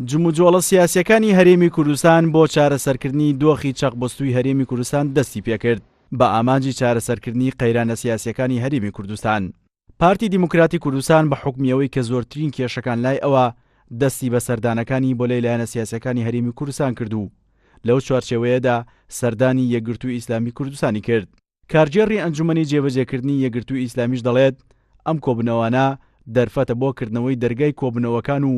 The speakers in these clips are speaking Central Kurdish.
جموجۆڵە سیاسیەکانی هەرێمی کوردستان بۆ چارەسەرکردنی دۆخی چەقبەستووی هەرێمی کوردستان دەستی پێکرد بە ئامانجی چارەسەرکردنی قەیرانە سیاسیەکانی هەرێمی کوردستان. پارتی دیموکراتی کوردستان بە حکمیەوەی کە زۆرترین کێشەکان لای ئەوە دەستی بە سەردانەکانی بۆ لایەنە سیاسیەکانی هەرێمی کوردستان کردو. لەو چوارچێوەیەدا سەردانی یەکگرتووی ئیسلامی کوردستانی کرد. کارجێڕی ئەنجومەنی جێبەجێکردنی یەکگرتووی ئیسلامیش دەڵێت ئەم کۆبنەوانە دەرفەتە بۆ کردنەوەی دەرگای کۆبنەوەکان و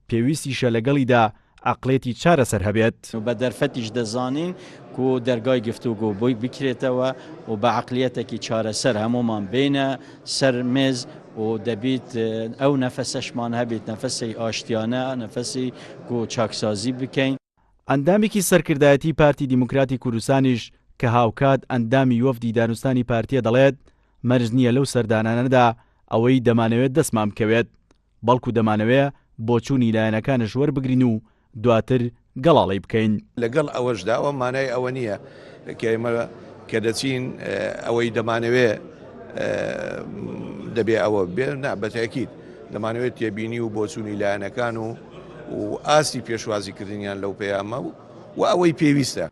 پێویستیشە لەگەڵیدا عەقڵێتی چارەسەر هەبێت. بە دەرفەتیش دەزانین و دەرگای گفتوگۆ بۆی بکرێتەوە و بە عەقلیەتێکی چارەسەر هەمومان بینە سەر مێز و دەبێت ئەو نەفەسەشمان هەبێت نەفەسی ئاشتیانە نەفەسی و چاکسازی بکەین. ئەندامێکی سەرکردایەتی پارتی دیموکراتی کوردستانیش کە هاوکات ئەندامی وەفدی دانوستانی پارتیە دەڵێت مەرج نییە لەو سەردانانەدا ئەوەی دەمانەوێت دەستمان بکەوێت بەڵکو دەمانەوێت بۆچوونی لایەنەکانش وەربگرین و دواتر گەڵاڵی بکەین. لەگەڵ ئەوەشدا ئەوە مانای ئەوە نییە کە دەچین ئەوەی دەمانەوێت دەبێ ئەوە بێ بەتاکید دەمانەوێت تێبینی و بۆچوونی لایەنەکان و ئاستی پێشوازیکردنیان لەو پەیامە و ئەوەی پێویستە.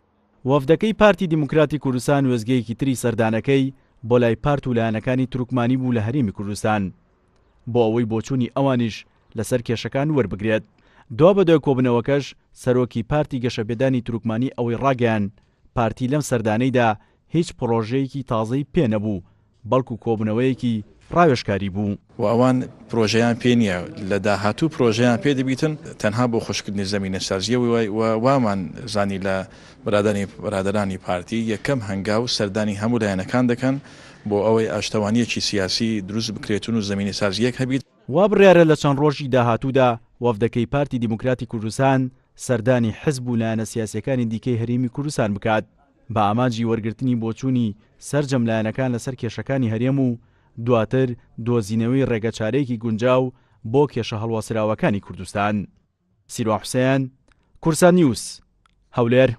وەفدەکەی پارتی دیموکراتی کوردستان وێزگەیەکی تری سەردانەکەی بۆ لای پارت و لایەنەکانی تورکمانی بوو لە هەرێمی کوردستان بۆ ئەوەی بۆچوونی ئەوانیش لەسەر کێشەکان وەربگرێت. دوا بەدوای کۆبنەوەکەش سەرۆکی پارتی گەشەبێدانی تورکمانی ئەوەی ڕاگەیان پارتی لەم سەردانەیدا هیچ پرۆژەیەکی تازەی پێ نەبوو بەڵکو کۆبنەوەیەکی ڕاوێژکاری بوو و ئەوان پرۆژەیان پێ نییە لە داهاتوو پرۆژەیان پێ دەبیتن تەنها بۆ خوشکردنی زەمینە سازیەوە وامان زانی لە برادرانی پارتی یەکەم هەنگاو سەردانی هەموو لایەنەکان دەکەن بۆ ئەوەی ئاشتەوانیەکی سیاسی دروست بکرێتون و زەمینە سازیەک هەبیت. وا بڕیارە لە چەند ڕۆژی داهاتوودا وەفدەکەی پارتی دیموکراتی کوردستان سەردانی حزب و لایەنە سیاسیەکانی دیکەی هەرێمی کوردستان بکات بە ئاماجی وەرگرتنی بۆچوونی سەرجەم لایەنەکان لەسەر کێشەکانی هەرێم و دواتر دۆزینەوەی ڕێگەچارەیەکی گونجاو بۆ کێشە هەڵواسراوەکانی کوردستان. سیروان حوسێن، کورسان نیوز، هەولێر.